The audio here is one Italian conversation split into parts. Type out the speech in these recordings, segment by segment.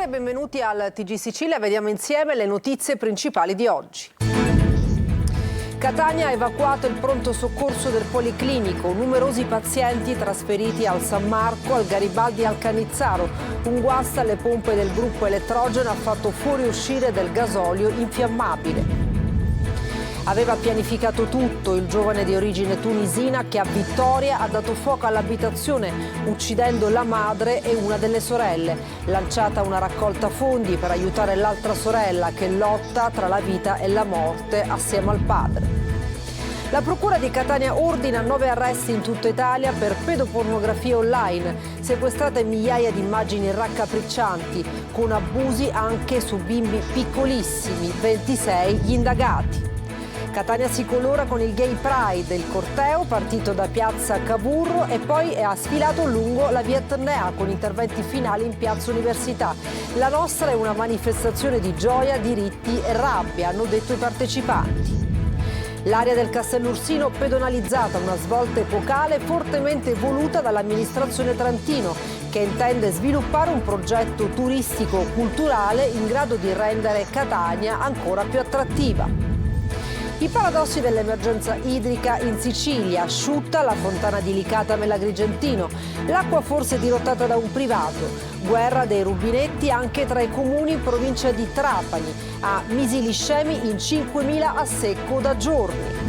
e benvenuti al TG Sicilia. Vediamo insieme le notizie principali di oggi. Catania ha evacuato il pronto soccorso del Policlinico, numerosi pazienti trasferiti al San Marco, al Garibaldi e al Cannizzaro. Un guasto alle pompe del gruppo Elettrogeno ha fatto fuoriuscire del gasolio infiammabile. Aveva pianificato tutto il giovane di origine tunisina che a Vittoria ha dato fuoco all'abitazione, uccidendo la madre e una delle sorelle. Lanciata una raccolta fondi per aiutare l'altra sorella che lotta tra la vita e la morte assieme al padre. La Procura di Catania ordina 9 arresti in tutta Italia per pedopornografia online, sequestrate migliaia di immagini raccapriccianti, con abusi anche su bimbi piccolissimi, 26 gli indagati. Catania si colora con il Gay Pride, il corteo partito da piazza Cavour e poi ha sfilato lungo la via Etnea con interventi finali in piazza Università. La nostra è una manifestazione di gioia, diritti e rabbia, hanno detto i partecipanti. L'area del Castellursino pedonalizzata, una svolta epocale fortemente voluta dall'amministrazione Trantino, che intende sviluppare un progetto turistico-culturale in grado di rendere Catania ancora più attrattiva. I paradossi dell'emergenza idrica in Sicilia, asciutta la fontana di Licata Melagrigentino, l'acqua forse dirottata da un privato, guerra dei rubinetti anche tra i comuni in provincia di Trapani, a Misiliscemi in 5.000 a secco da giorni.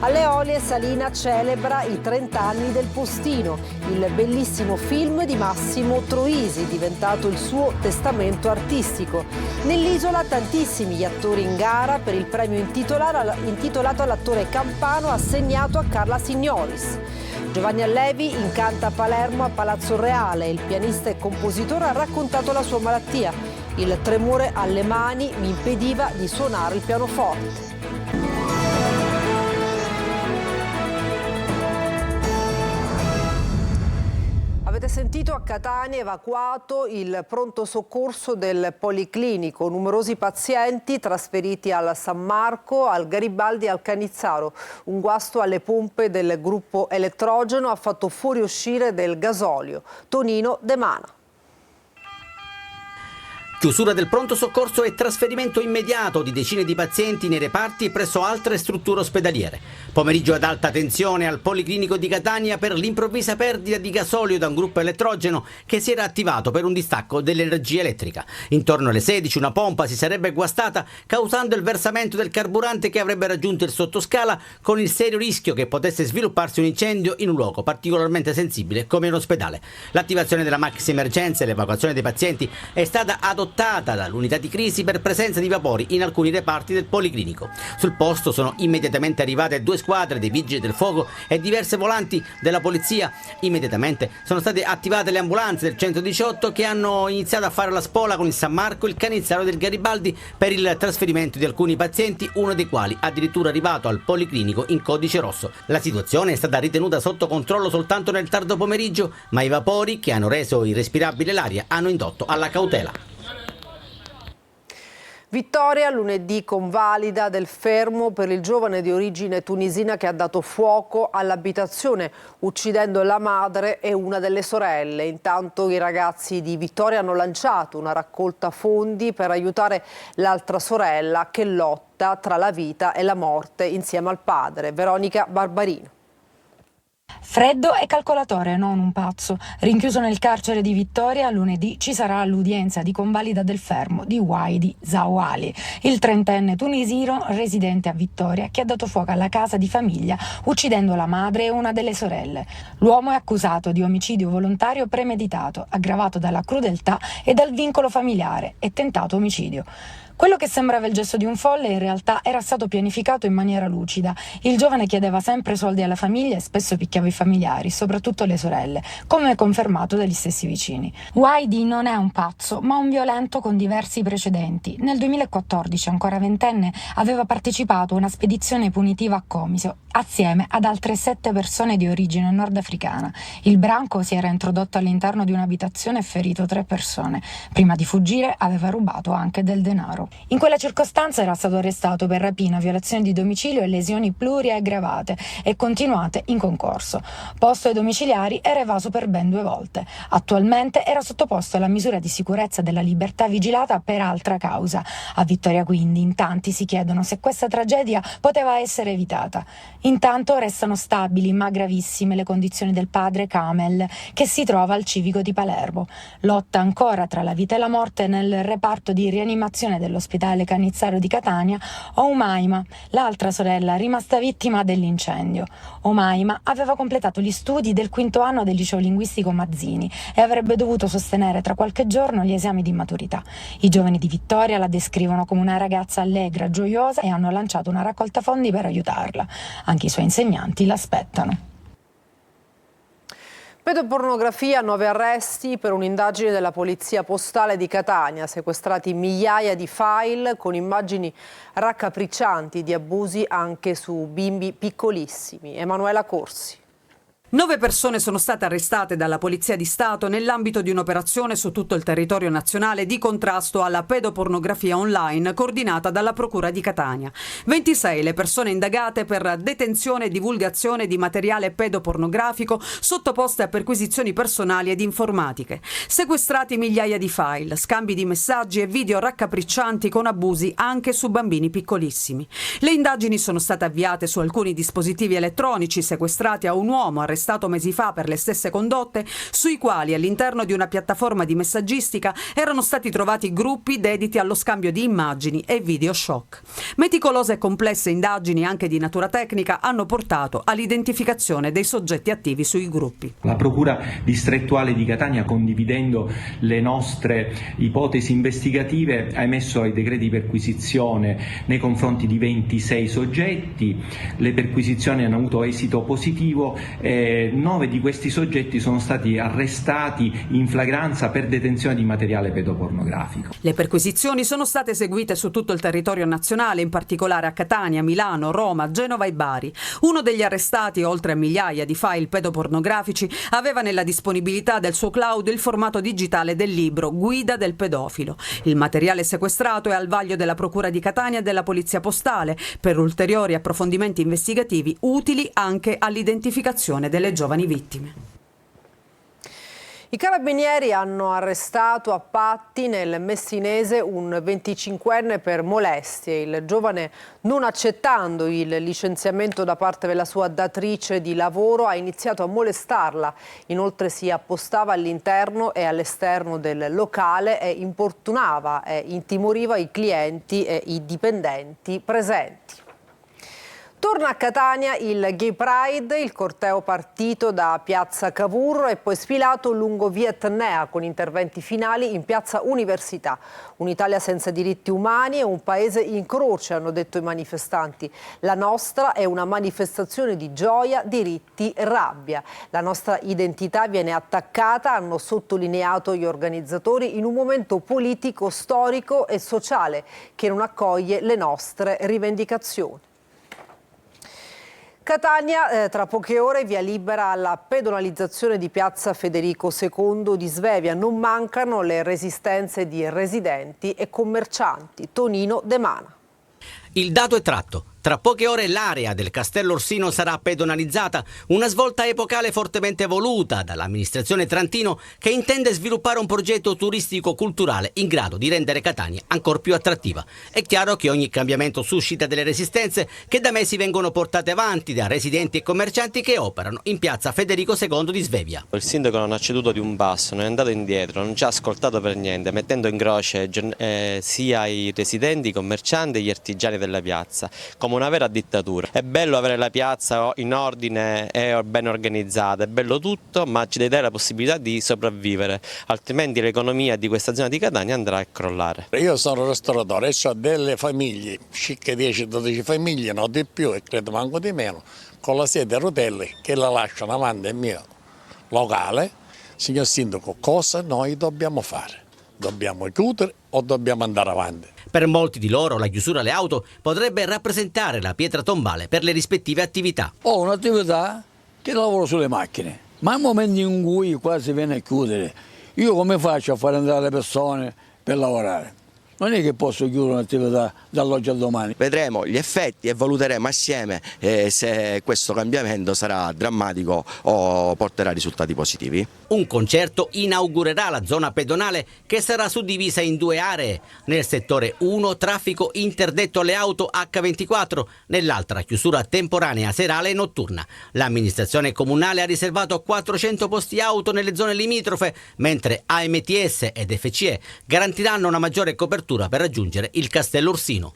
Alle Olie Salina celebra i 30 anni del Postino, il bellissimo film di Massimo Troisi, diventato il suo testamento artistico. Nell'isola tantissimi gli attori in gara per il premio intitolato all'attore campano assegnato a Carla Signoris. Giovanni Allevi incanta Palermo a Palazzo Reale, il pianista e compositore ha raccontato la sua malattia. Il tremore alle mani mi impediva di suonare il pianoforte. Avete sentito, a Catania evacuato il pronto soccorso del Policlinico, numerosi pazienti trasferiti al San Marco, al Garibaldi e al Cannizzaro. Un guasto alle pompe del gruppo Elettrogeno ha fatto fuoriuscire del gasolio. Tonino De Mana. Chiusura del pronto soccorso e trasferimento immediato di decine di pazienti nei reparti presso altre strutture ospedaliere. Pomeriggio ad alta tensione al Policlinico di Catania per l'improvvisa perdita di gasolio da un gruppo Elettrogeno che si era attivato per un distacco dell'energia elettrica. Intorno alle 16 una pompa si sarebbe guastata, causando il versamento del carburante che avrebbe raggiunto il sottoscala, con il serio rischio che potesse svilupparsi un incendio in un luogo particolarmente sensibile come un ospedale. L'attivazione della maxi emergenza e l'evacuazione dei pazienti è stata adottata dall'unità di crisi per presenza di vapori in alcuni reparti del Policlinico. Sul posto sono immediatamente arrivate 2 squadre dei vigili del fuoco e diverse volanti della polizia. Immediatamente sono state attivate le ambulanze del 118 che hanno iniziato a fare la spola con il San Marco, il Cannizzaro del Garibaldi per il trasferimento di alcuni pazienti, uno dei quali addirittura arrivato al Policlinico in codice rosso. La situazione è stata ritenuta sotto controllo soltanto nel tardo pomeriggio, ma i vapori che hanno reso irrespirabile l'aria hanno indotto alla cautela. Vittoria, lunedì convalida del fermo per il giovane di origine tunisina che ha dato fuoco all'abitazione, uccidendo la madre e una delle sorelle. Intanto i ragazzi di Vittoria hanno lanciato una raccolta fondi per aiutare l'altra sorella che lotta tra la vita e la morte insieme al padre. Veronica Barbarino. Freddo e calcolatore, non un pazzo. Rinchiuso nel carcere di Vittoria, lunedì ci sarà l'udienza di convalida del fermo di Waidi Zawali, il 30enne tunisino residente a Vittoria che ha dato fuoco alla casa di famiglia uccidendo la madre e una delle sorelle. L'uomo è accusato di omicidio volontario premeditato, aggravato dalla crudeltà e dal vincolo familiare e tentato omicidio. Quello che sembrava il gesto di un folle in realtà era stato pianificato in maniera lucida. Il giovane chiedeva sempre soldi alla famiglia e spesso picchiava i familiari, soprattutto le sorelle, come confermato dagli stessi vicini. Waidi non è un pazzo, ma un violento con diversi precedenti. Nel 2014, ancora ventenne, aveva partecipato a una spedizione punitiva a Comiso, assieme ad altre 7 persone di origine nordafricana. Il branco si era introdotto all'interno di un'abitazione e ferito 3 persone. Prima di fuggire aveva rubato anche del denaro. In quella circostanza era stato arrestato per rapina, violazione di domicilio e lesioni pluriaggravate e continuate in concorso. Posto ai domiciliari era evaso per ben 2 volte. Attualmente era sottoposto alla misura di sicurezza della libertà vigilata per altra causa. A Vittoria quindi in tanti si chiedono se questa tragedia poteva essere evitata. Intanto restano stabili ma gravissime le condizioni del padre Kamel, che si trova al civico di Palermo. Lotta ancora tra la vita e la morte nel reparto di rianimazione dell'ospedale Cannizzaro di Catania Oumaima, l'altra sorella rimasta vittima dell'incendio. Oumaima aveva completato gli studi del 5º anno del liceo linguistico Mazzini e avrebbe dovuto sostenere tra qualche giorno gli esami di maturità. I giovani di Vittoria la descrivono come una ragazza allegra, gioiosa e hanno lanciato una raccolta fondi per aiutarla. Anche i suoi insegnanti l'aspettano. Pedopornografia, 9 arresti per un'indagine della Polizia Postale di Catania, sequestrati migliaia di file con immagini raccapriccianti di abusi anche su bimbi piccolissimi. Emanuela Corsi. 9 persone sono state arrestate dalla Polizia di Stato nell'ambito di un'operazione su tutto il territorio nazionale di contrasto alla pedopornografia online coordinata dalla Procura di Catania. 26 le persone indagate per detenzione e divulgazione di materiale pedopornografico sottoposte a perquisizioni personali ed informatiche. Sequestrati migliaia di file, scambi di messaggi e video raccapriccianti con abusi anche su bambini piccolissimi. Le indagini sono state avviate su alcuni dispositivi elettronici sequestrati a un uomo arrestato mesi fa per le stesse condotte, sui quali all'interno di una piattaforma di messaggistica erano stati trovati gruppi dediti allo scambio di immagini e video shock. Meticolose e complesse indagini anche di natura tecnica hanno portato all'identificazione dei soggetti attivi sui gruppi. La Procura distrettuale di Catania, condividendo le nostre ipotesi investigative, ha emesso i decreti di perquisizione nei confronti di 26 soggetti. Le perquisizioni hanno avuto esito positivo. 9 di questi soggetti sono stati arrestati in flagranza per detenzione di materiale pedopornografico. Le perquisizioni sono state eseguite su tutto il territorio nazionale, in particolare a Catania, Milano, Roma, Genova e Bari. Uno degli arrestati, oltre a migliaia di file pedopornografici, aveva nella disponibilità del suo cloud il formato digitale del libro Guida del pedofilo. Il materiale sequestrato è al vaglio della Procura di Catania e della Polizia Postale per ulteriori approfondimenti investigativi utili anche all'identificazione delle giovani vittime. I carabinieri hanno arrestato a Patti, nel Messinese, un 25enne per molestie. Il giovane, non accettando il licenziamento da parte della sua datrice di lavoro, ha iniziato a molestarla. Inoltre si appostava all'interno e all'esterno del locale e importunava e intimoriva i clienti e i dipendenti presenti. Torna a Catania il Gay Pride, il corteo partito da piazza Cavour e poi sfilato lungo via Etnea con interventi finali in piazza Università. Un'Italia senza diritti umani e un paese in croce, hanno detto i manifestanti. La nostra è una manifestazione di gioia, diritti, rabbia. La nostra identità viene attaccata, hanno sottolineato gli organizzatori, in un momento politico, storico e sociale che non accoglie le nostre rivendicazioni. Catania, tra poche ore, via libera alla pedonalizzazione di piazza Federico II di Svevia. Non mancano le resistenze di residenti e commercianti. Tonino De Mana. Il dato è tratto. Tra poche ore l'area del Castello Orsino sarà pedonalizzata, una svolta epocale fortemente voluta dall'amministrazione Trantino, che intende sviluppare un progetto turistico-culturale in grado di rendere Catania ancora più attrattiva. È chiaro che ogni cambiamento suscita delle resistenze che da mesi vengono portate avanti da residenti e commercianti che operano in piazza Federico II di Svevia. Il sindaco non ha ceduto di un passo, non è andato indietro, non ci ha ascoltato per niente, mettendo in croce sia i residenti, i commercianti e gli artigiani della piazza, come una vera dittatura. È bello avere la piazza in ordine e ben organizzata, è bello tutto, ma ci deve dare la possibilità di sopravvivere, altrimenti l'economia di questa zona di Catania andrà a crollare. Io sono ristoratore e ho delle famiglie, circa 10-12 famiglie, no di più e credo manco di meno, con la sedia a rotelle che la lasciano avanti il mio locale. Signor Sindaco, cosa noi dobbiamo fare? Dobbiamo chiudere o dobbiamo andare avanti? Per molti di loro la chiusura alle auto potrebbe rappresentare la pietra tombale per le rispettive attività. Ho un'attività che lavoro sulle macchine, ma nel momento in cui quasi viene a chiudere, io come faccio a far andare le persone per lavorare? Non è che posso chiudere un'attività dall'oggi al domani. Vedremo gli effetti e valuteremo assieme se questo cambiamento sarà drammatico o porterà risultati positivi. Un concerto inaugurerà la zona pedonale che sarà suddivisa in 2 aree. Nel settore 1 traffico interdetto alle auto H24, nell'altra chiusura temporanea serale e notturna. L'amministrazione comunale ha riservato 400 posti auto nelle zone limitrofe, mentre AMTS ed FCE garantiranno una maggiore copertura per raggiungere il Castello Orsino.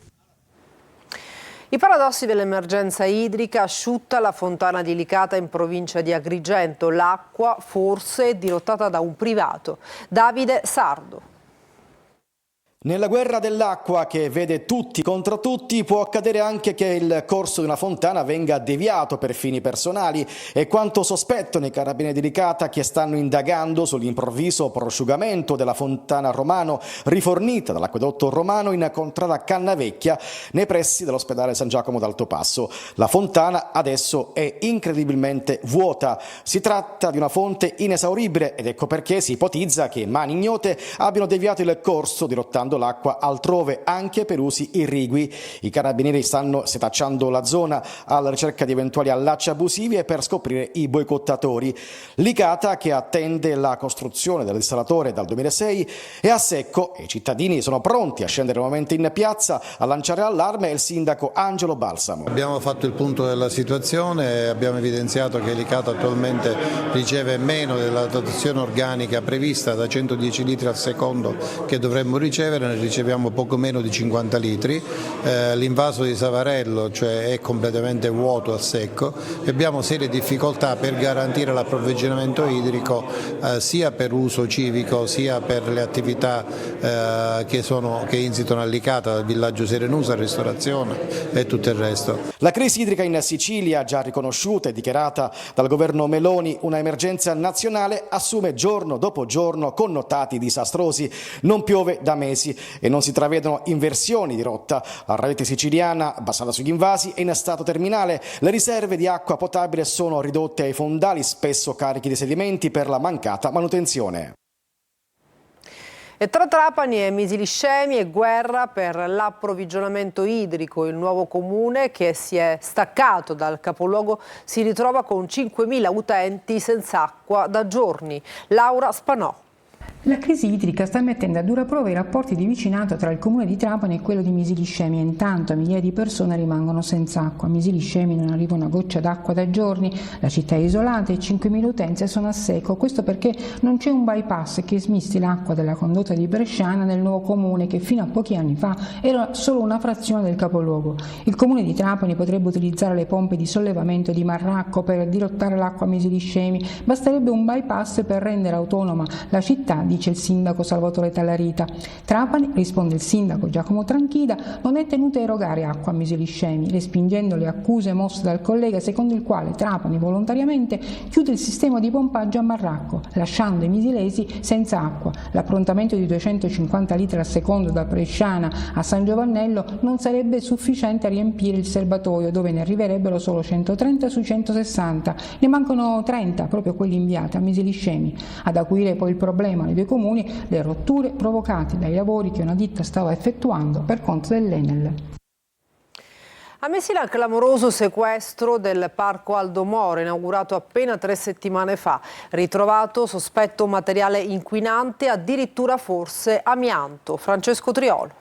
I paradossi dell'emergenza idrica: asciutta la fontana di Licata in provincia di Agrigento. L'acqua forse è dirottata da un privato. Davide Sardo. Nella guerra dell'acqua, che vede tutti contro tutti, può accadere anche che il corso di una fontana venga deviato per fini personali. È quanto sospettano i carabinieri di Licata, che stanno indagando sull'improvviso prosciugamento della fontana Romano, rifornita dall'acquedotto romano in contrada Cannavecchia, nei pressi dell'ospedale San Giacomo d'Altopasso. La fontana adesso è incredibilmente vuota. Si tratta di una fonte inesauribile ed ecco perché si ipotizza che mani ignote abbiano deviato il corso, dirottando l'acqua altrove anche per usi irrigui. I carabinieri stanno setacciando la zona alla ricerca di eventuali allacci abusivi e per scoprire i boicottatori. Licata, che attende la costruzione del dissalatore dal 2006, è a secco e i cittadini sono pronti a scendere nuovamente in piazza a lanciare l'allarme. Il sindaco Angelo Balsamo. Abbiamo fatto il punto della situazione e abbiamo evidenziato che Licata attualmente riceve meno della dotazione organica prevista da 110 litri al secondo che dovremmo ricevere. Ne riceviamo poco meno di 50 litri, l'invaso di Savarello è completamente vuoto al secco e abbiamo serie difficoltà per garantire l'approvvigionamento idrico sia per uso civico sia per le attività che insitano a Licata, dal villaggio Serenusa, ristorazione e tutto il resto. La crisi idrica in Sicilia, già riconosciuta e dichiarata dal governo Meloni una emergenza nazionale, assume giorno dopo giorno connotati disastrosi. Non piove da mesi e non si travedono inversioni di rotta. La rete siciliana, basata sugli invasi, è in stato terminale. Le riserve di acqua potabile sono ridotte ai fondali, spesso carichi di sedimenti per la mancata manutenzione. E tra Trapani e Misiliscemi e guerra per l'approvvigionamento idrico. Il nuovo comune, che si è staccato dal capoluogo, si ritrova con 5.000 utenti senza acqua da giorni. Laura Spanò. La crisi idrica sta mettendo a dura prova i rapporti di vicinato tra il comune di Trapani e quello di Misiliscemi e intanto migliaia di persone rimangono senza acqua. A Misiliscemi non arriva una goccia d'acqua da giorni, la città è isolata e 5.000 utenze sono a secco. Questo perché non c'è un bypass che smisti l'acqua della condotta di Bresciana nel nuovo comune, che fino a pochi anni fa era solo una frazione del capoluogo. Il comune di Trapani potrebbe utilizzare le pompe di sollevamento di Marracco per dirottare l'acqua a Misiliscemi. Basterebbe un bypass per rendere autonoma la città, dice il sindaco Salvatore Tallarita. Trapani, risponde il sindaco Giacomo Tranchida, non è tenuto a erogare acqua a Misiliscemi, respingendo le accuse mosse dal collega secondo il quale Trapani volontariamente chiude il sistema di pompaggio a Marracco, lasciando i misilesi senza acqua. L'approntamento di 250 litri al secondo da Bresciana a San Giovannello non sarebbe sufficiente a riempire il serbatoio, dove ne arriverebbero solo 130 su 160. Ne mancano 30, proprio quelli inviati a Misiliscemi. Ad acuire poi il problema nei due comuni, le rotture provocate dai lavori che una ditta stava effettuando per conto dell'Enel. A Messina il clamoroso sequestro del parco Aldo Moro, inaugurato appena 3 settimane fa. Ritrovato sospetto materiale inquinante, addirittura forse amianto. Francesco Triolo.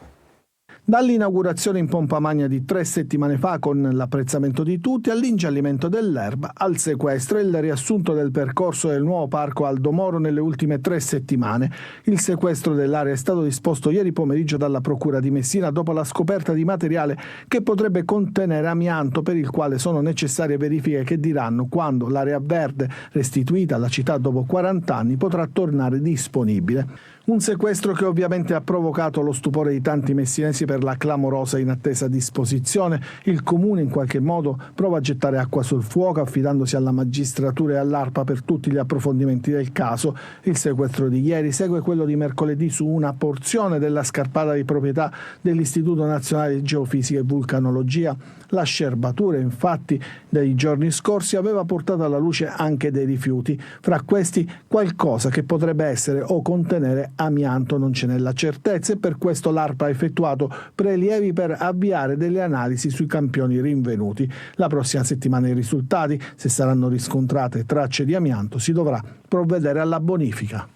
Dall'inaugurazione in pompa magna di 3 settimane fa, con l'apprezzamento di tutti, all'ingiallimento dell'erba, al sequestro e il riassunto del percorso del nuovo parco Aldo Moro nelle ultime 3 settimane. Il sequestro dell'area è stato disposto ieri pomeriggio dalla Procura di Messina dopo la scoperta di materiale che potrebbe contenere amianto, per il quale sono necessarie verifiche che diranno quando l'area verde, restituita alla città dopo 40 anni, potrà tornare disponibile. Un sequestro che ovviamente ha provocato lo stupore di tanti messinesi per la clamorosa inattesa disposizione. Il comune in qualche modo prova a gettare acqua sul fuoco, affidandosi alla magistratura e all'ARPA per tutti gli approfondimenti del caso. Il sequestro di ieri segue quello di mercoledì su una porzione della scarpata di proprietà dell'Istituto Nazionale di Geofisica e Vulcanologia. La scerbatura, infatti, dei giorni scorsi aveva portato alla luce anche dei rifiuti, fra questi qualcosa che potrebbe essere o contenere amianto. Non ce n'è la certezza e per questo l'ARPA ha effettuato prelievi per avviare delle analisi sui campioni rinvenuti. La prossima settimana i risultati, se saranno riscontrate tracce di amianto, si dovrà provvedere alla bonifica.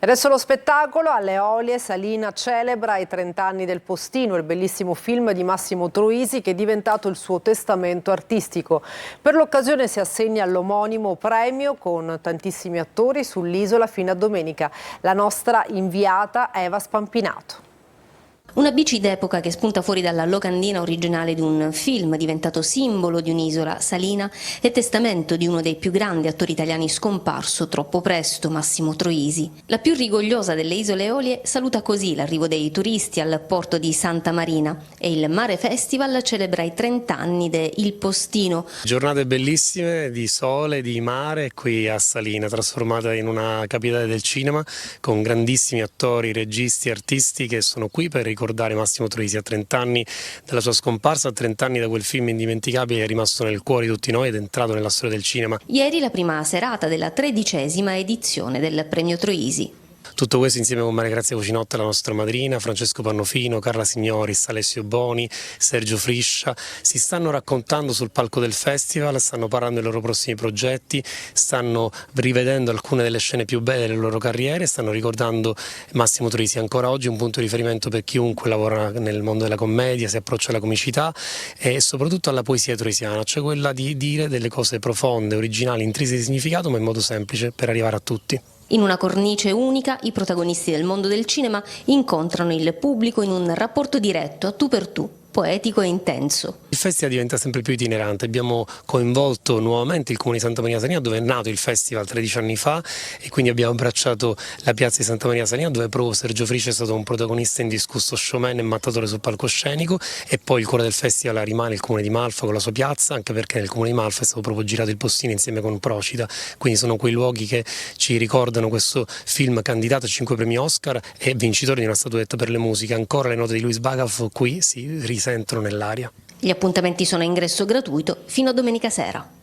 E adesso lo spettacolo. Alle Eolie Salina celebra i 30 anni del postino, il bellissimo film di Massimo Troisi che è diventato il suo testamento artistico. Per l'occasione si assegna l'omonimo premio con tantissimi attori sull'isola fino a domenica. La nostra inviata Eva Spampinato. Una bici d'epoca che spunta fuori dalla locandina originale di un film diventato simbolo di un'isola, Salina, e testamento di uno dei più grandi attori italiani scomparso troppo presto, Massimo Troisi. La più rigogliosa delle isole Eolie saluta così l'arrivo dei turisti al porto di Santa Marina e il Mare Festival celebra i 30 anni de Il Postino. Giornate bellissime di sole, di mare qui a Salina, trasformata in una capitale del cinema con grandissimi attori, registi, artisti che sono qui per ricordare Massimo Troisi a 30 anni dalla sua scomparsa, a 30 anni da quel film indimenticabile che è rimasto nel cuore di tutti noi ed è entrato nella storia del cinema. Ieri la prima serata della 13ª edizione del Premio Troisi. Tutto questo insieme con Maria Grazia Cucinotta, la nostra madrina, Francesco Pannofino, Carla Signoris, Alessio Boni, Sergio Friscia, si stanno raccontando sul palco del festival, stanno parlando dei loro prossimi progetti, stanno rivedendo alcune delle scene più belle delle loro carriere, stanno ricordando Massimo Troisi, ancora oggi un punto di riferimento per chiunque lavora nel mondo della commedia, si approccia alla comicità e soprattutto alla poesia troisiana, cioè quella di dire delle cose profonde, originali, intrise di significato ma in modo semplice per arrivare a tutti. In una cornice unica, i protagonisti del mondo del cinema incontrano il pubblico in un rapporto diretto, a tu per tu, poetico e intenso. Il festival diventa sempre più itinerante, abbiamo coinvolto nuovamente il comune di Santa Maria Salina dove è nato il festival 13 anni fa e quindi abbiamo abbracciato la piazza di Santa Maria Salina dove proprio Sergio Friscia è stato un protagonista indiscusso, showman e mattatore sul palcoscenico e poi il cuore del festival rimane il comune di Malfa con la sua piazza, anche perché nel comune di Malfa è stato proprio girato Il Postino insieme con Procida, quindi sono quei luoghi che ci ricordano questo film candidato a 5 premi Oscar e vincitore di una statuetta per le musiche. Ancora le note di Luis Bagaf qui si risentono nell'aria. Gli appuntamenti sono a ingresso gratuito fino a domenica sera.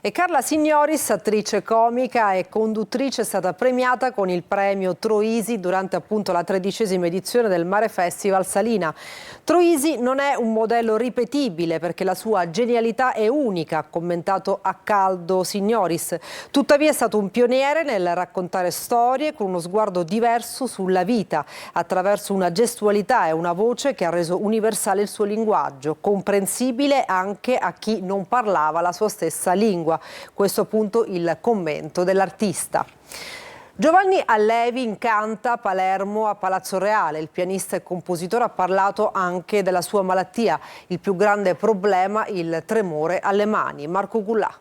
E Carla Signoris, attrice comica e conduttrice, è stata premiata con il premio Troisi durante appunto la 13ª edizione del Mare Festival Salina. Troisi non è un modello ripetibile perché la sua genialità è unica, ha commentato a caldo Signoris. Tuttavia è stato un pioniere nel raccontare storie con uno sguardo diverso sulla vita, attraverso una gestualità e una voce che ha reso universale il suo linguaggio, comprensibile anche a chi non parlava la sua stessa lingua. Questo appunto il commento dell'artista. Giovanni Allevi incanta Palermo a Palazzo Reale. Il pianista e compositore ha parlato anche della sua malattia, il più grande problema, il tremore alle mani. Marco Gullà.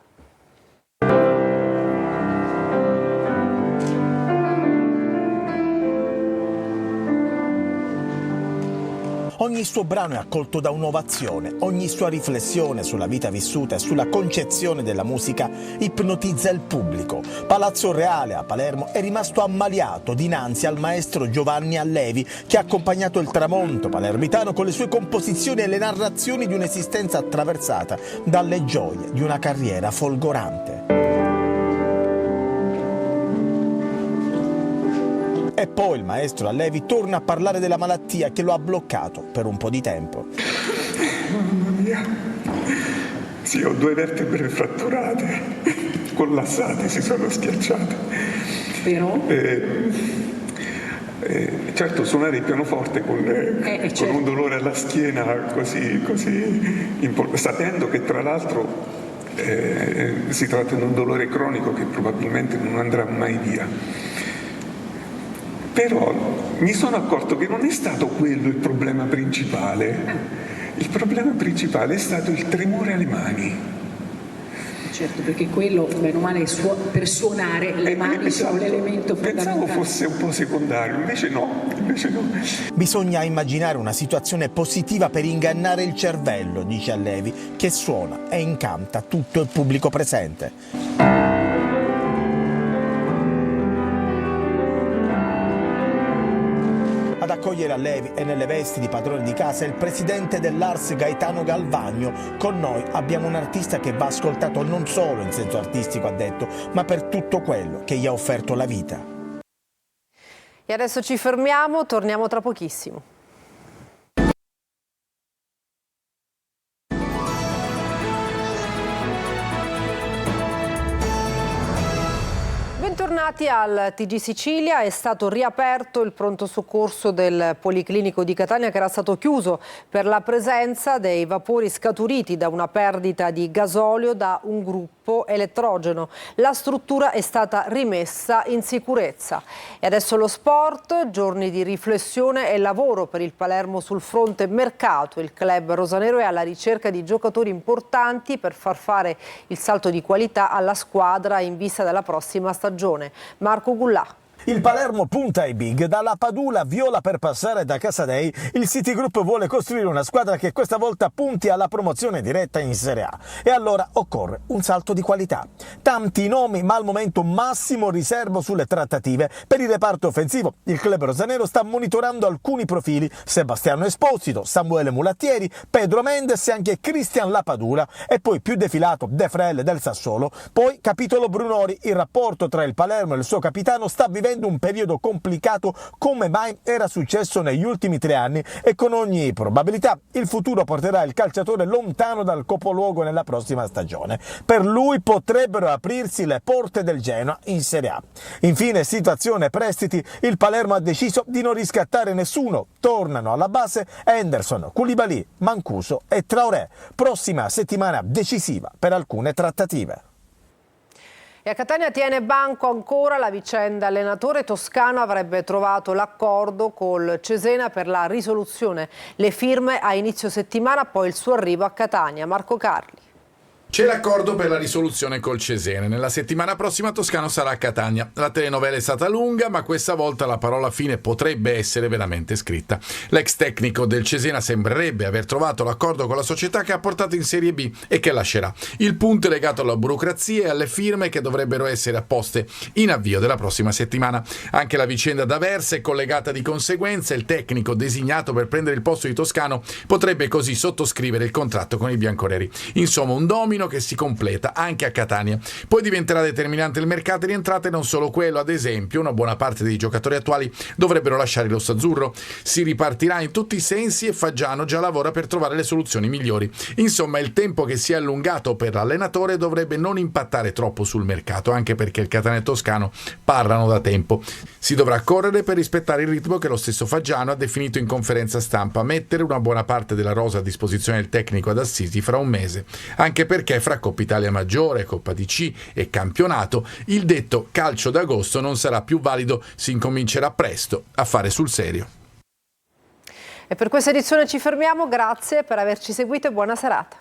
Ogni suo brano è accolto da un'ovazione, ogni sua riflessione sulla vita vissuta e sulla concezione della musica ipnotizza il pubblico. Palazzo Reale a Palermo è rimasto ammaliato dinanzi al maestro Giovanni Allevi che ha accompagnato il tramonto palermitano con le sue composizioni e le narrazioni di un'esistenza attraversata dalle gioie di una carriera folgorante. E poi il maestro Allevi torna a parlare della malattia che lo ha bloccato per un po' di tempo. Mamma mia, sì, ho 2 vertebre fratturate, collassate, si sono schiacciate. Però? Certo, suonare il pianoforte con un dolore alla schiena così sapendo che tra l'altro si tratta di un dolore cronico che probabilmente non andrà mai via. Però mi sono accorto che non è stato quello il problema principale. Il problema principale è stato il tremore alle mani. Certo, perché quello, bene o male, per suonare le mani sono l'elemento fondamentale. Pensavo fosse un po' secondario, invece no. Bisogna immaginare una situazione positiva per ingannare il cervello, dice Allevi, che suona e incanta tutto il pubblico presente. Ad accogliere allievi e nelle vesti di padrone di casa il presidente dell'Ars Gaetano Galvagno. Con noi abbiamo un artista che va ascoltato non solo in senso artistico, ha detto, ma per tutto quello che gli ha offerto la vita. E adesso ci fermiamo, torniamo tra pochissimo. Bentornati al TG Sicilia. È stato riaperto il pronto soccorso del Policlinico di Catania, che era stato chiuso per la presenza dei vapori scaturiti da una perdita di gasolio da un gruppo elettrogeno. La struttura è stata rimessa in sicurezza. E adesso lo sport, giorni di riflessione e lavoro per il Palermo sul fronte mercato. Il club rosanero è alla ricerca di giocatori importanti per far fare il salto di qualità alla squadra in vista della prossima stagione. Marco Gullà. Il Palermo punta ai big, dalla Padula viola per passare da Casadei. Il City Group vuole costruire una squadra che questa volta punti alla promozione diretta in Serie A. E allora occorre un salto di qualità. Tanti nomi, ma al momento massimo riservo sulle trattative. Per il reparto offensivo il club rosanero sta monitorando alcuni profili: Sebastiano Esposito, Samuele Mulattieri, Pedro Mendes e anche Cristian Lapadula. E poi più defilato De Frel del Sassuolo. Poi capitolo Brunori. Il rapporto tra il Palermo e il suo capitano sta vivendo un periodo complicato come mai era successo negli ultimi 3 anni, e con ogni probabilità il futuro porterà il calciatore lontano dal capoluogo nella prossima stagione. Per lui potrebbero aprirsi le porte del Genoa in Serie A. Infine, situazione prestiti, il Palermo ha deciso di non riscattare nessuno. Tornano alla base Henderson, Koulibaly, Mancuso e Traoré. Prossima settimana decisiva per alcune trattative. E a Catania tiene banco ancora la vicenda. Allenatore toscano avrebbe trovato l'accordo col Cesena per la risoluzione. Le firme a inizio settimana, poi il suo arrivo a Catania. Marco Carli. C'è l'accordo per la risoluzione col Cesena. Nella settimana prossima Toscano sarà a Catania. La telenovela è stata lunga, ma questa volta la parola fine potrebbe essere veramente scritta. L'ex tecnico del Cesena sembrerebbe aver trovato l'accordo con la società che ha portato in Serie B e che lascerà. Il punto è legato alla burocrazia e alle firme che dovrebbero essere apposte in avvio della prossima settimana. Anche la vicenda d'Aversa è collegata di conseguenza. Il tecnico designato per prendere il posto di Toscano potrebbe così sottoscrivere il contratto con i bianconeri. Insomma, un domino che si completa anche a Catania. Poi diventerà determinante il mercato di entrate, non solo quello. Ad esempio, una buona parte dei giocatori attuali dovrebbero lasciare il rossazzurro. Si ripartirà in tutti i sensi e Faggiano già lavora per trovare le soluzioni migliori. Insomma, il tempo che si è allungato per l'allenatore dovrebbe non impattare troppo sul mercato, anche perché il Catania e Toscano parlano da tempo. Si dovrà correre per rispettare il ritmo che lo stesso Faggiano ha definito in conferenza stampa: mettere una buona parte della rosa a disposizione del tecnico ad Assisi fra un mese, anche perché fra Coppa Italia Maggiore, Coppa DC e campionato il detto calcio d'agosto non sarà più valido, si incomincerà presto a fare sul serio. E per questa edizione ci fermiamo, grazie per averci seguito e buona serata.